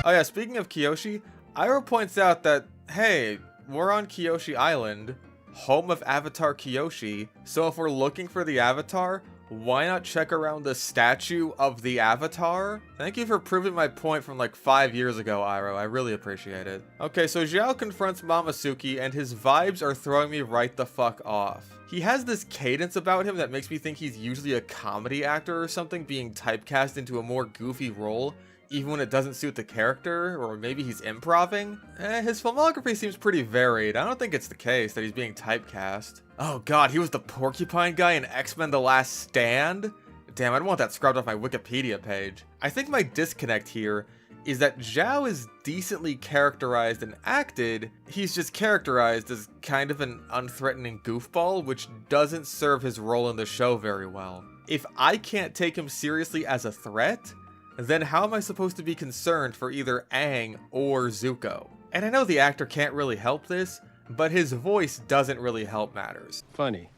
Oh yeah, speaking of Kyoshi, Iroh points out that, hey, we're on Kyoshi Island, home of Avatar Kyoshi, so if we're looking for the Avatar, why not check around the statue of the Avatar? Thank you for proving my point from like 5 years ago, Iroh. I really appreciate it. Okay, so Zhao confronts Momosuke and his vibes are throwing me right the fuck off. He has this cadence about him that makes me think he's usually a comedy actor or something being typecast into a more goofy role, even when it doesn't suit the character, or maybe he's improving. His filmography seems pretty varied. I don't think it's the case that he's being typecast. Oh god, he was the porcupine guy in X-Men The Last Stand? Damn, I don't want that scrubbed off my Wikipedia page. I think my disconnect here is that Zhao is decently characterized and acted, he's just characterized as kind of an unthreatening goofball, which doesn't serve his role in the show very well. If I can't take him seriously as a threat, then how am I supposed to be concerned for either Aang or Zuko? And I know the actor can't really help this, but his voice doesn't really help matters. Funny.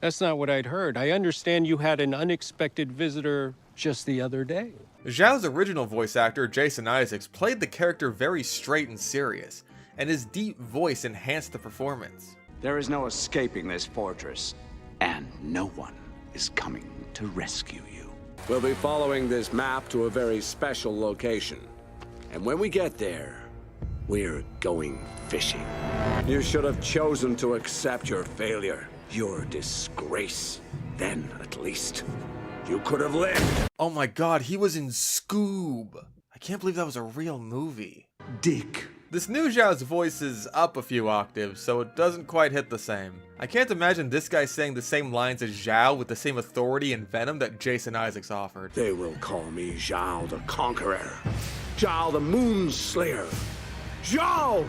That's not what I'd heard. I understand you had an unexpected visitor just the other day. Zhao's original voice actor, Jason Isaacs, played the character very straight and serious, and his deep voice enhanced the performance. There is no escaping this fortress, and no one is coming to rescue you. We'll be following this map to a very special location. And when we get there, we're going fishing. You should have chosen to accept your failure, your disgrace. Then, at least, you could have lived. Oh my god, he was in Scoob! I can't believe that was a real movie. Dick. This new Zhao's voice is up a few octaves, so it doesn't quite hit the same. I can't imagine this guy saying the same lines as Zhao with the same authority and venom that Jason Isaacs offered. They will call me Zhao the Conqueror. Zhao the Moonslayer. Zhao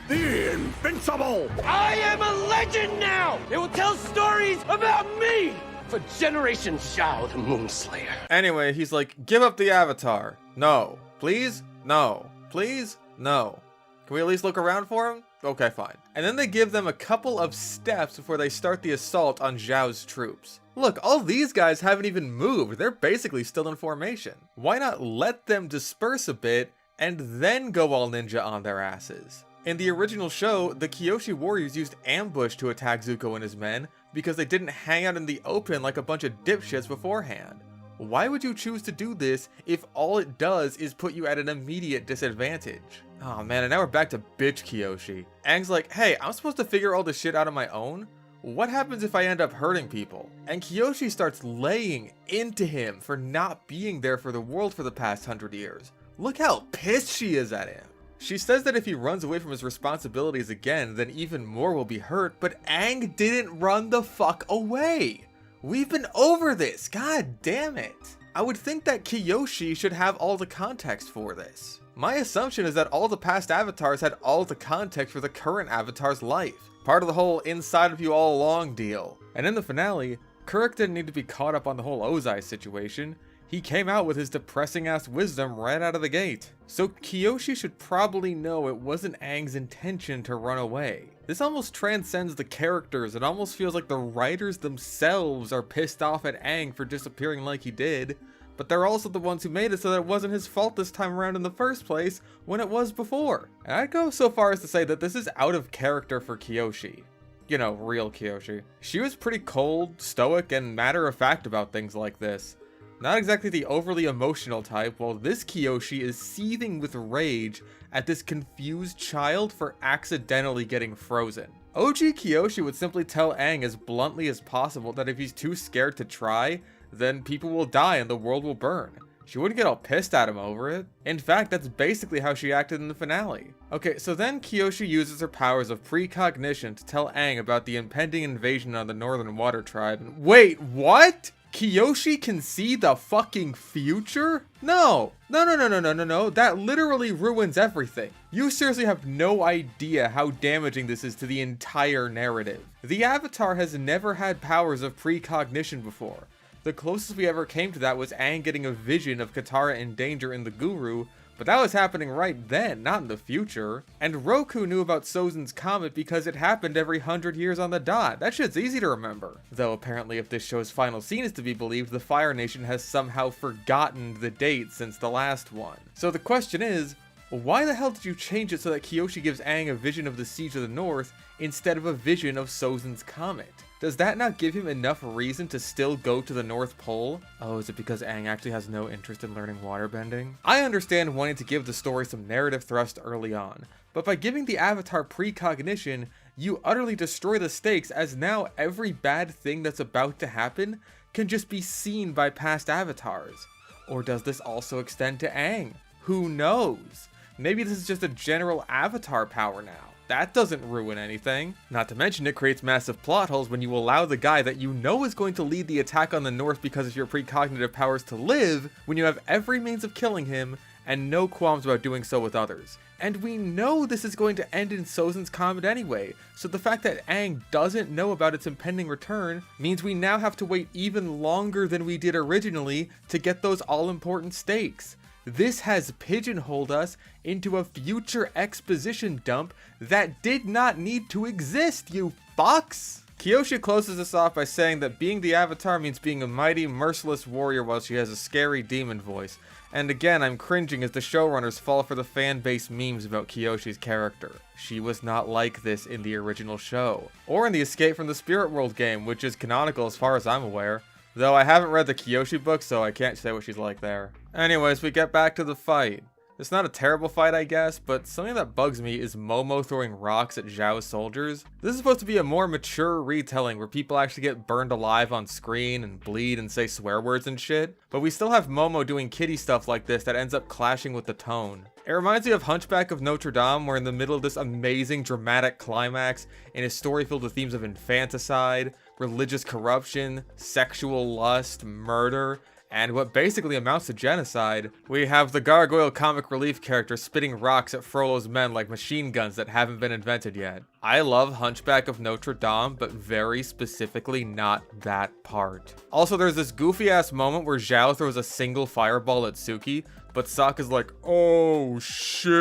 the Invincible! I am a legend now! It will tell stories about me! For generations, Zhao the Moonslayer. Anyway, he's like, give up the Avatar. No. Please? No. Please? No. Can we at least look around for him? Okay, fine. And then they give them a couple of steps before they start the assault on Zhao's troops. Look, all these guys haven't even moved. They're basically still in formation. Why not let them disperse a bit and then go all ninja on their asses? In the original show, the Kyoshi warriors used ambush to attack Zuko and his men because they didn't hang out in the open like a bunch of dipshits beforehand. Why would you choose to do this if all it does is put you at an immediate disadvantage? Oh man, and now we're back to bitch Kyoshi. Aang's like, hey, I'm supposed to figure all this shit out on my own? What happens if I end up hurting people? And Kyoshi starts laying into him for not being there for the world for the past 100 years. Look how pissed she is at him. She says that if he runs away from his responsibilities again, then even more will be hurt, but Aang didn't run the fuck away. We've been over this, god damn it. I would think that Kyoshi should have all the context for this. My assumption is that all the past avatars had all the context for the current avatar's life. Part of the whole inside of you all along deal. And in the finale, Kuruk didn't need to be caught up on the whole Ozai situation. He came out with his depressing ass wisdom right out of the gate. So Kyoshi should probably know it wasn't Aang's intention to run away. This almost transcends the characters. It almost feels like the writers themselves are pissed off at Aang for disappearing like he did, but they're also the ones who made it so that it wasn't his fault this time around in the first place when it was before. And I'd go so far as to say that this is out of character for Kyoshi. You know, real Kyoshi. She was pretty cold, stoic, and matter-of-fact about things like this. Not exactly the overly emotional type, while this Kyoshi is seething with rage at this confused child for accidentally getting frozen. OG Kyoshi would simply tell Aang as bluntly as possible that if he's too scared to try, then people will die and the world will burn. She wouldn't get all pissed at him over it. In fact, that's basically how she acted in the finale. Okay, so then Kyoshi uses her powers of precognition to tell Aang about the impending invasion on the Northern Water Tribe. And wait, what? Kyoshi can see the fucking future? No. No. That literally ruins everything. You seriously have no idea how damaging this is to the entire narrative. The Avatar has never had powers of precognition before. The closest we ever came to that was Aang getting a vision of Katara in danger in the Guru, but that was happening right then, not in the future. And Roku knew about Sozin's comet because it happened every 100 years on the dot. That shit's easy to remember. Though apparently if this show's final scene is to be believed, the Fire Nation has somehow forgotten the date since the last one. So the question is, why the hell did you change it so that Kyoshi gives Aang a vision of the Siege of the North instead of a vision of Sozin's Comet? Does that not give him enough reason to still go to the North Pole? Oh, is it because Aang actually has no interest in learning waterbending? I understand wanting to give the story some narrative thrust early on, but by giving the Avatar precognition, you utterly destroy the stakes, as now every bad thing that's about to happen can just be seen by past avatars. Or does this also extend to Aang? Who knows? Maybe this is just a general Avatar power now. That doesn't ruin anything. Not to mention it creates massive plot holes when you allow the guy that you know is going to lead the attack on the North because of your precognitive powers to live, when you have every means of killing him and no qualms about doing so with others. And we know this is going to end in Sozin's Comet anyway, so the fact that Aang doesn't know about its impending return means we now have to wait even longer than we did originally to get those all-important stakes. This has pigeonholed us into a future exposition dump that did not need to exist, you fucks! Kyoshi closes this off by saying that being the Avatar means being a mighty, merciless warrior while she has a scary demon voice. And again, I'm cringing as the showrunners fall for the fan-base memes about Kyoshi's character. She was not like this in the original show, or in the Escape from the Spirit World game, which is canonical as far as I'm aware. Though I haven't read the Kyoshi book, so I can't say what she's like there. Anyways, we get back to the fight. It's not a terrible fight, I guess, but something that bugs me is Momo throwing rocks at Zhao's soldiers. This is supposed to be a more mature retelling where people actually get burned alive on screen and bleed and say swear words and shit, but we still have Momo doing kiddie stuff like this that ends up clashing with the tone. It reminds me of Hunchback of Notre Dame, where in the middle of this amazing dramatic climax, in a story filled with themes of infanticide, religious corruption, sexual lust, murder, and what basically amounts to genocide, we have the gargoyle comic relief character spitting rocks at Frollo's men like machine guns that haven't been invented yet. I love Hunchback of Notre Dame, but very specifically not that part. Also, there's this goofy ass moment where Zhao throws a single fireball at Suki, but Sokka's like, oh shit,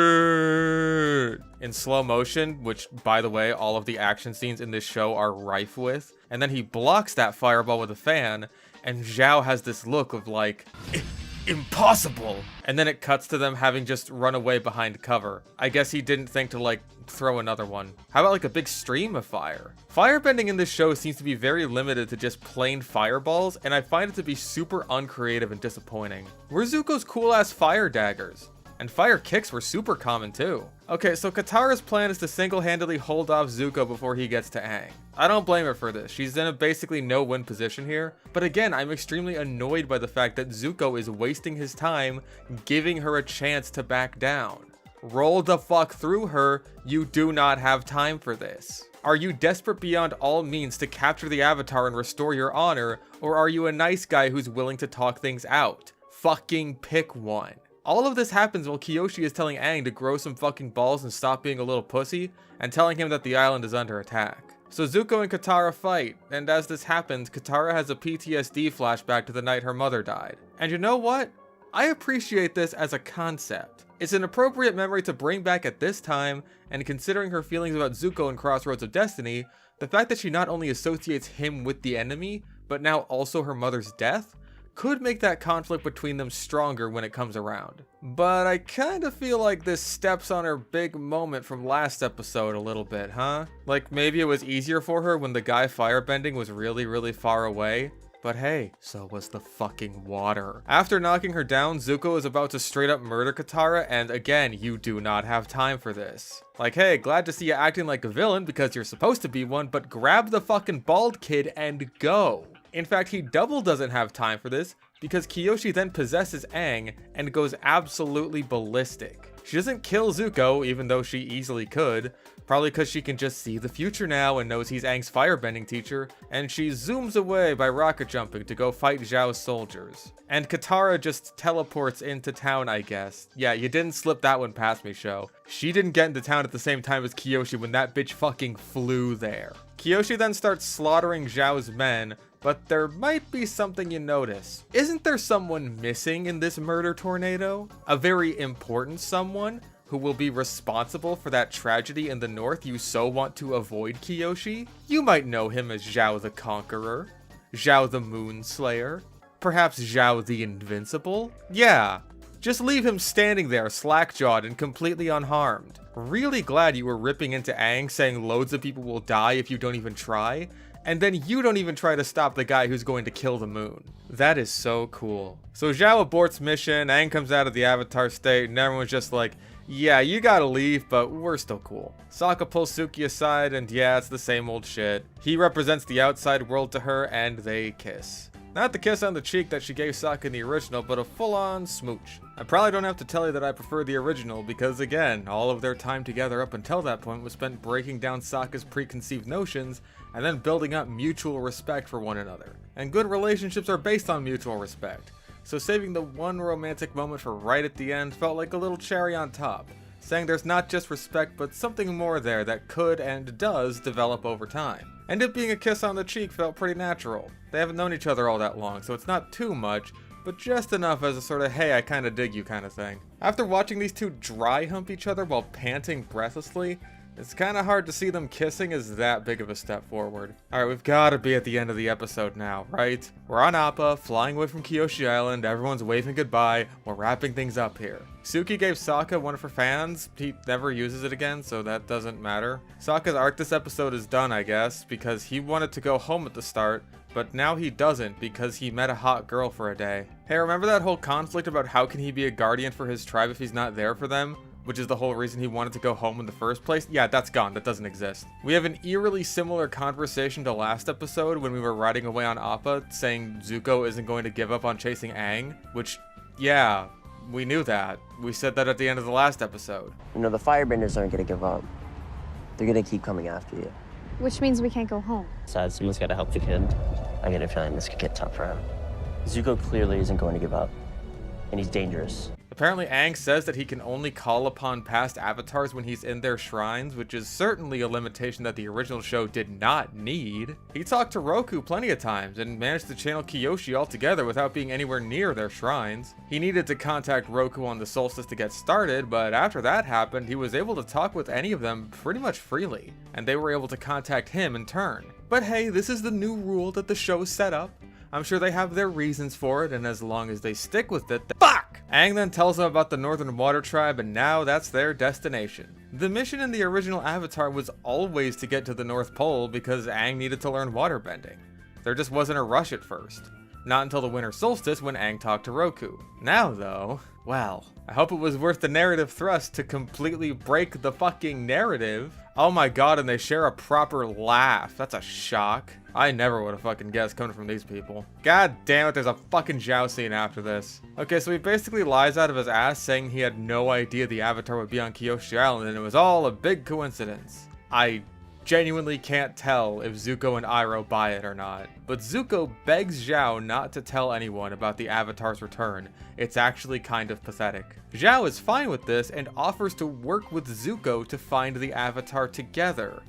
in slow motion, which, by the way, all of the action scenes in this show are rife with. And then he blocks that fireball with a fan, and Zhao has this look of like, impossible! And then it cuts to them having just run away behind cover. I guess he didn't think to like throw another one. How about like a big stream of fire? Firebending in this show seems to be very limited to just plain fireballs, and I find it to be super uncreative and disappointing. Where's Zuko's cool ass fire daggers? And fire kicks were super common too. Okay, so Katara's plan is to single-handedly hold off Zuko before he gets to Aang. I don't blame her for this. She's in a basically no-win position here. But again, I'm extremely annoyed by the fact that Zuko is wasting his time giving her a chance to back down. Roll the fuck through her. You do not have time for this. Are you desperate beyond all means to capture the Avatar and restore your honor, or are you a nice guy who's willing to talk things out? Fucking pick one. All of this happens while Kyoshi is telling Aang to grow some fucking balls and stop being a little pussy, and telling him that the island is under attack. So Zuko and Katara fight, and as this happens, Katara has a PTSD flashback to the night her mother died. And you know what? I appreciate this as a concept. It's an appropriate memory to bring back at this time, and considering her feelings about Zuko in Crossroads of Destiny, the fact that she not only associates him with the enemy, but now also her mother's death, could make that conflict between them stronger when it comes around. But I kinda feel like this steps on her big moment from last episode a little bit, huh? Like maybe it was easier for her when the guy firebending was really far away. But hey, so was the fucking water. After knocking her down, Zuko is about to straight up murder Katara, and again, you do not have time for this. Like, hey, glad to see you acting like a villain because you're supposed to be one, but grab the fucking bald kid and go. In fact, he double doesn't have time for this because Kyoshi then possesses Aang and goes absolutely ballistic. She doesn't kill Zuko, even though she easily could, probably because she can just see the future now and knows he's Aang's firebending teacher, and she zooms away by rocket jumping to go fight Zhao's soldiers. And Katara just teleports into town, I guess. Yeah, you didn't slip that one past me, show. She didn't get into town at the same time as Kyoshi when that bitch fucking flew there. Kyoshi then starts slaughtering Zhao's men, but there might be something you notice. Isn't there someone missing in this murder tornado? A very important someone who will be responsible for that tragedy in the north you so want to avoid, Kyoshi? You might know him as Zhao the Conqueror, Zhao the Moonslayer, perhaps Zhao the Invincible? Yeah, Just leave him standing there, slack-jawed and completely unharmed. Really glad you were ripping into Aang, saying loads of people will die if you don't even try, and then you don't even try to stop the guy who's going to kill the moon. That is so cool. So Zhao aborts mission, Aang comes out of the Avatar state, and everyone's just like, yeah, you gotta leave, but we're still cool. Sokka pulls Suki aside, and yeah, it's the same old shit. He represents the outside world to her, and they kiss. Not the kiss on the cheek that she gave Sokka in the original, but a full-on smooch. I probably don't have to tell you that I prefer the original, because again, all of their time together up until that point was spent breaking down Sokka's preconceived notions, and then building up mutual respect for one another. And good relationships are based on mutual respect. So saving the one romantic moment for right at the end felt like a little cherry on top, saying there's not just respect but something more there that could and does develop over time. And it being a kiss on the cheek felt pretty natural. They haven't known each other all that long, so it's not too much, but just enough as a sort of hey, I kinda dig you kind of thing. After watching these two dry hump each other while panting breathlessly, it's kinda hard to see them kissing as that big of a step forward. Alright, we've gotta be at the end of the episode now, right? We're on Appa, flying away from Kyoshi Island, everyone's waving goodbye, we're wrapping things up here. Suki gave Sokka one of her fans, he never uses it again, so that doesn't matter. Sokka's arc this episode is done, I guess, because he wanted to go home at the start, but now he doesn't because he met a hot girl for a day. Hey, remember that whole conflict about how can he be a guardian for his tribe if he's not there for them? Which is the whole reason he wanted to go home in the first place? Yeah, that's gone. That doesn't exist. We have an eerily similar conversation to last episode when we were riding away on Appa, saying Zuko isn't going to give up on chasing Aang, which, yeah, we knew that. We said that at the end of the last episode. You know, the Firebenders aren't gonna give up. They're gonna keep coming after you. Which means we can't go home. Besides, someone's gotta help the kid. I get a feeling this could get tough for him. Zuko clearly isn't going to give up, and he's dangerous. Apparently Aang says that he can only call upon past avatars when he's in their shrines, which is certainly a limitation that the original show did not need. He talked to Roku plenty of times and managed to channel Kyoshi altogether without being anywhere near their shrines. He needed to contact Roku on the solstice to get started, but after that happened, he was able to talk with any of them pretty much freely, and they were able to contact him in turn. But hey, this is the new rule that the show set up. I'm sure they have their reasons for it, and as long as they stick with it, fuck! Aang then tells them about the Northern Water Tribe, and now that's their destination. The mission in the original Avatar was always to get to the North Pole because Aang needed to learn waterbending. There just wasn't a rush at first. Not until the winter solstice when Aang talked to Roku. Now though, well, I hope it was worth the narrative thrust to completely break the fucking narrative. Oh my god, and they share a proper laugh. That's a shock. I never would have fucking guessed coming from these people. God damn it, there's a fucking Zhao scene after this. Okay, so he basically lies out of his ass saying he had no idea the Avatar would be on Kyoshi Island and it was all a big coincidence. I genuinely can't tell if Zuko and Iroh buy it or not. But Zuko begs Zhao not to tell anyone about the Avatar's return. It's actually kind of pathetic. Zhao is fine with this and offers to work with Zuko to find the Avatar together.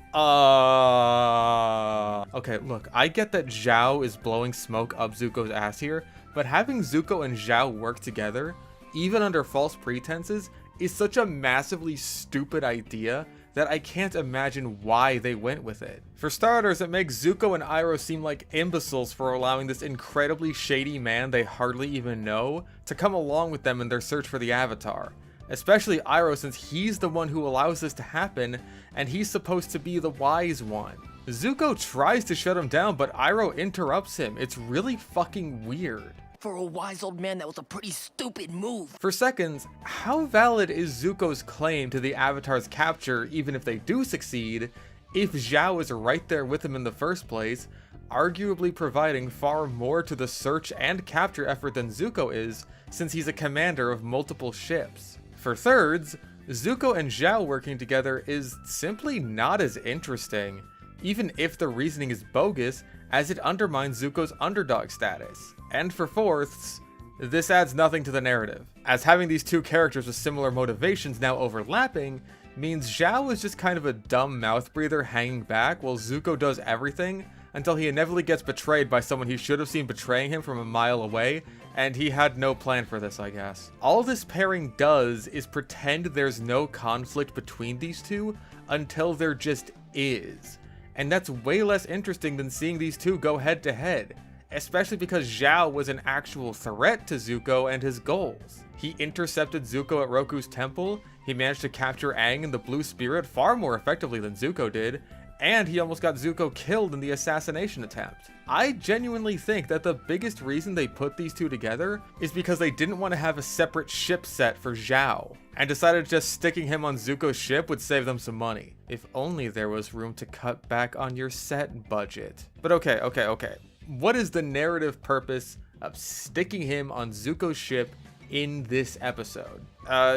Okay, look, I get that Zhao is blowing smoke up Zuko's ass here, but having Zuko and Zhao work together, even under false pretenses, is such a massively stupid idea that I can't imagine why they went with it. For starters, it makes Zuko and Iroh seem like imbeciles for allowing this incredibly shady man they hardly even know to come along with them in their search for the Avatar. Especially Iroh, since he's the one who allows this to happen, and he's supposed to be the wise one. Zuko tries to shut him down, but Iroh interrupts him. It's really fucking weird. For a wise old man, that was a pretty stupid move. For seconds, how valid is Zuko's claim to the Avatar's capture, even if they do succeed, if Zhao is right there with him in the first place, arguably providing far more to the search and capture effort than Zuko is, since he's a commander of multiple ships. For thirds, Zuko and Zhao working together is simply not as interesting, even if the reasoning is bogus, as it undermines Zuko's underdog status. And for fourths, this adds nothing to the narrative, as having these two characters with similar motivations now overlapping means Zhao is just kind of a dumb mouth breather hanging back while Zuko does everything until he inevitably gets betrayed by someone he should have seen betraying him from a mile away, and he had no plan for this, I guess. All this pairing does is pretend there's no conflict between these two until there just is. And that's way less interesting than seeing these two go head to head. especially because Zhao was an actual threat to Zuko and his goals. He intercepted Zuko at Roku's temple, he managed to capture Aang and the Blue Spirit far more effectively than Zuko did, and he almost got Zuko killed in the assassination attempt. I genuinely think that the biggest reason they put these two together is because they didn't want to have a separate ship set for Zhao, and decided just sticking him on Zuko's ship would save them some money. If only there was room to cut back on your set budget. But okay. What is the narrative purpose of sticking him on Zuko's ship in this episode?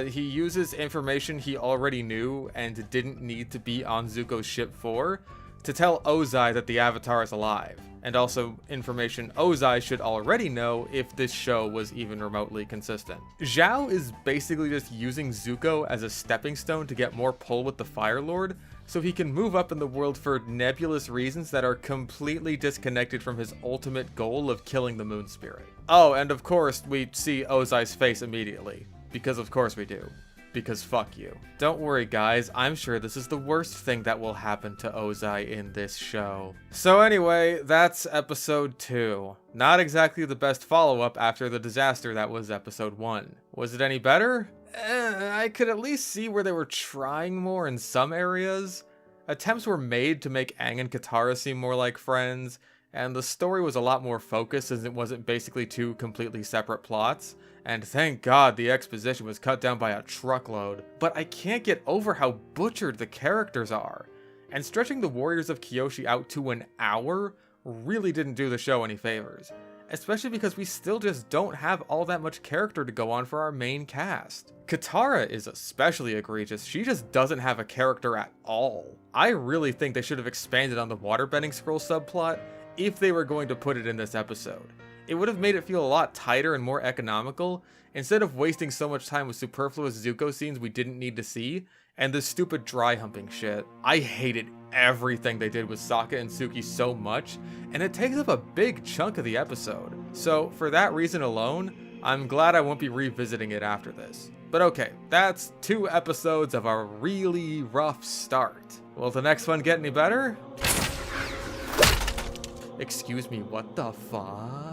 He uses information he already knew and didn't need to be on Zuko's ship for, to tell Ozai that the Avatar is alive, and also information Ozai should already know if this show was even remotely consistent. Zhao is basically just using Zuko as a stepping stone to get more pull with the Fire Lord, so he can move up in the world for nebulous reasons that are completely disconnected from his ultimate goal of killing the Moon Spirit. Oh, and of course we see Ozai's face immediately, because of course we do. Because fuck you. Don't worry guys, I'm sure this is the worst thing that will happen to Ozai in this show. So anyway, that's episode 2. Not exactly the best follow-up after the disaster that was episode 1. Was it any better? I could at least see where they were trying more in some areas. Attempts were made to make Aang and Katara seem more like friends, and the story was a lot more focused as it wasn't basically two completely separate plots. And thank God the exposition was cut down by a truckload. But I can't get over how butchered the characters are. And stretching the Warriors of Kyoshi out to an hour really didn't do the show any favors. Especially because we still just don't have all that much character to go on for our main cast. Katara is especially egregious. She just doesn't have a character at all. I really think they should have expanded on the waterbending scroll subplot if they were going to put it in this episode. It would have made it feel a lot tighter and more economical, instead of wasting so much time with superfluous Zuko scenes we didn't need to see, and this stupid dry humping shit. I hated everything they did with Sokka and Suki so much, and it takes up a big chunk of the episode. So for that reason alone, I'm glad I won't be revisiting it after this. But okay, that's 2 episodes of a really rough start. Will the next one get any better? Excuse me, what the fuck?